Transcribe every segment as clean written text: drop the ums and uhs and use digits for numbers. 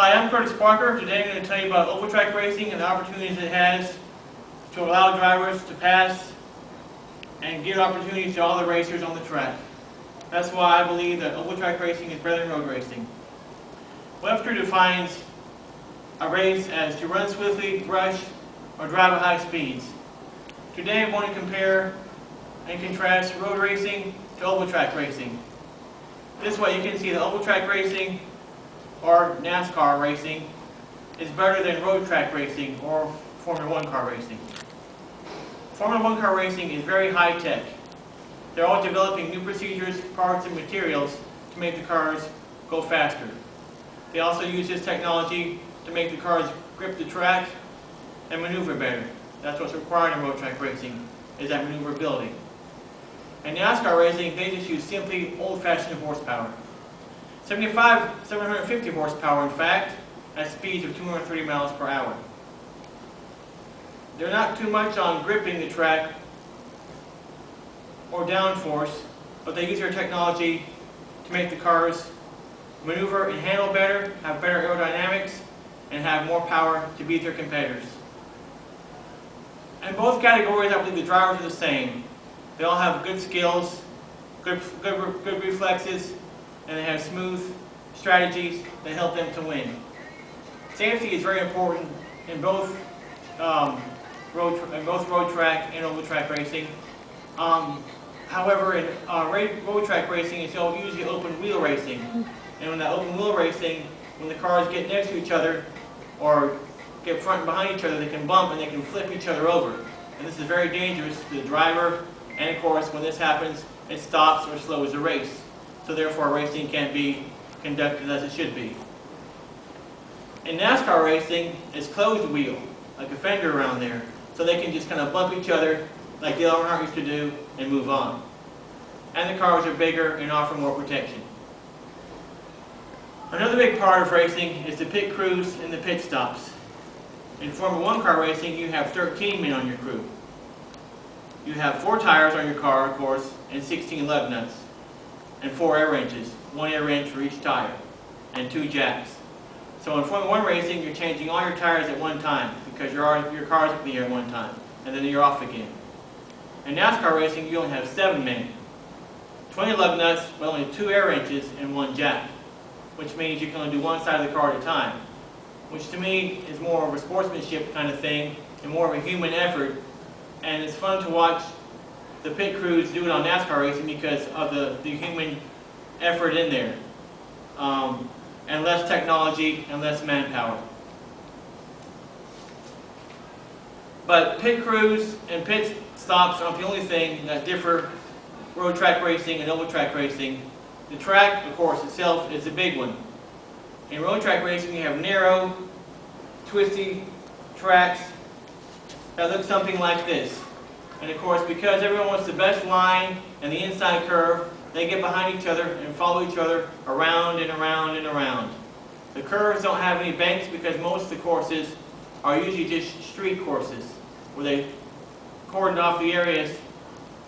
Hi, I'm Curtis Parker. Today I'm going to tell you about oval track racing and the opportunities it has to allow drivers to pass and give opportunities to all the racers on the track. That's why I believe that oval track racing is better than road racing. Webster defines a race as to run swiftly, rush, or drive at high speeds. Today I'm going to compare and contrast road racing to oval track racing. This way you can see that oval track racing or NASCAR racing is better than road track racing or Formula 1 car racing. Formula 1 car racing is very high tech. They're all developing new procedures, parts, and materials to make the cars go faster. They also use this technology to make the cars grip the track and maneuver better. That's what's required in road track racing, is that maneuverability. In NASCAR racing, they just use simply old-fashioned horsepower. 750 horsepower, in fact, at speeds of 230 miles per hour. They're not too much on gripping the track or downforce, but they use their technology to make the cars maneuver and handle better, have better aerodynamics, and have more power to beat their competitors. In both categories, I believe the drivers are the same. They all have good skills, good reflexes, and they have smooth strategies that help them to win. Safety is very important in both road track and oval track racing. However, in road track racing, it's usually open wheel racing. And in that open wheel racing, when the cars get next to each other or get front and behind each other, they can bump and they can flip each other over. And this is very dangerous to the driver. And of course, when this happens, it stops or slows the race. So therefore, racing can't be conducted as it should be. In NASCAR racing, it's closed wheel, like a fender around there. So they can just kind of bump each other like Dale Earnhardt used to do and move on. And the cars are bigger and offer more protection. Another big part of racing is the pit crews and the pit stops. In Formula 1 car racing, you have 13 men on your crew. You have 4 tires on your car, of course, and 16 lug nuts, and 4 air wrenches, 1 air wrench for each tire, and 2 jacks. So in Formula 1 racing, you're changing all your tires at one time because your car's up in the air at one time, and then you're off again. In NASCAR racing, you only have 7 men, 20 lug nuts, but only 2 air wrenches and 1 jack, which means you can only do one side of the car at a time, which to me is more of a sportsmanship kind of thing and more of a human effort. And it's fun to watch the pit crews do it on NASCAR racing because of the human effort in there. And less technology and less manpower. But pit crews and pit stops aren't the only thing that differ road track racing and oval track racing. The track, of course, itself is a big one. In road track racing, you have narrow, twisty tracks that look something like this. And of course, because everyone wants the best line and the inside curve, they get behind each other and follow each other around and around and around. The curves don't have any banks because most of the courses are usually just street courses where they cordon off the areas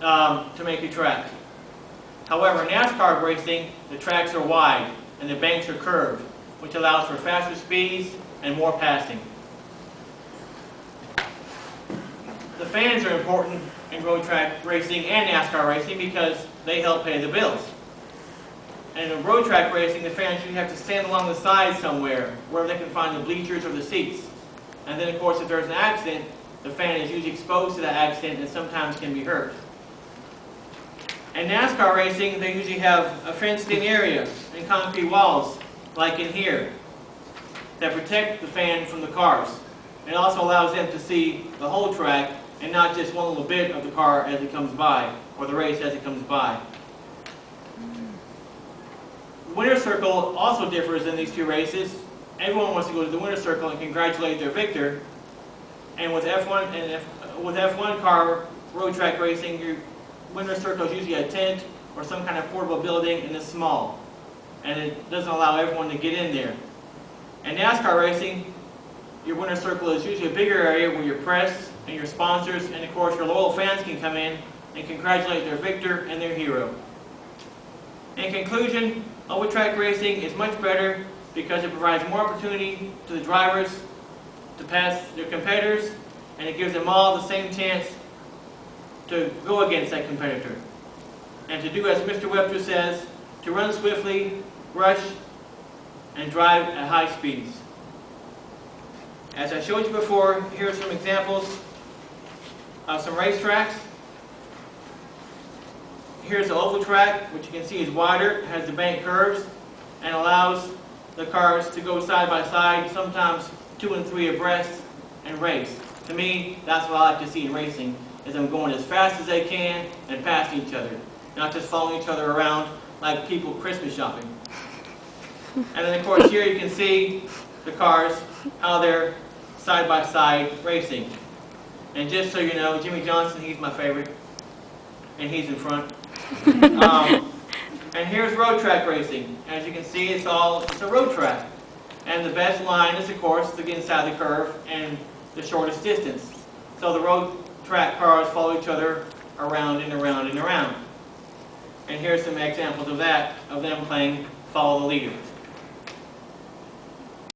to make a track. However, in NASCAR racing, the tracks are wide and the banks are curved, which allows for faster speeds and more passing. The fans are important in road track racing and NASCAR racing because they help pay the bills. And in road track racing, the fans usually have to stand along the side somewhere where they can find the bleachers or the seats. And then of course, if there's an accident, the fan is usually exposed to that accident and sometimes can be hurt. In NASCAR racing, they usually have a fenced-in area and concrete walls, like in here, that protect the fan from the cars. It also allows them to see the whole track and not just one little bit of the car as it comes by, or the race as it comes by. The winner's circle also differs in these two races. Everyone wants to go to the winner's circle and congratulate their victor. And with F1 car road track racing, your winner's circle is usually a tent or some kind of portable building, and it's small. And it doesn't allow everyone to get in there. In NASCAR racing, your winner's circle is usually a bigger area where your press and your sponsors and of course your loyal fans can come in and congratulate their victor and their hero. In conclusion, oval track racing is much better because it provides more opportunity to the drivers to pass their competitors, and it gives them all the same chance to go against that competitor. And to do as Mr. Webster says, to run swiftly, rush, and drive at high speeds. As I showed you before, here are some examples of some racetracks. Here's the oval track, which you can see is wider, has the bank curves, and allows the cars to go side by side, sometimes 2 and 3 abreast, and race. To me, that's what I like to see in racing, is them going as fast as they can and passing each other, not just following each other around like people Christmas shopping. And then of course here you can see the cars, how they're side by side racing. And just so you know, Jimmy Johnson, he's my favorite, and he's in front. And here's road track racing. As you can see, it's a road track. And the best line is, of course, to get inside the curve and the shortest distance. So the road track cars follow each other around and around and around. And here's some examples of that, of them playing follow the leader.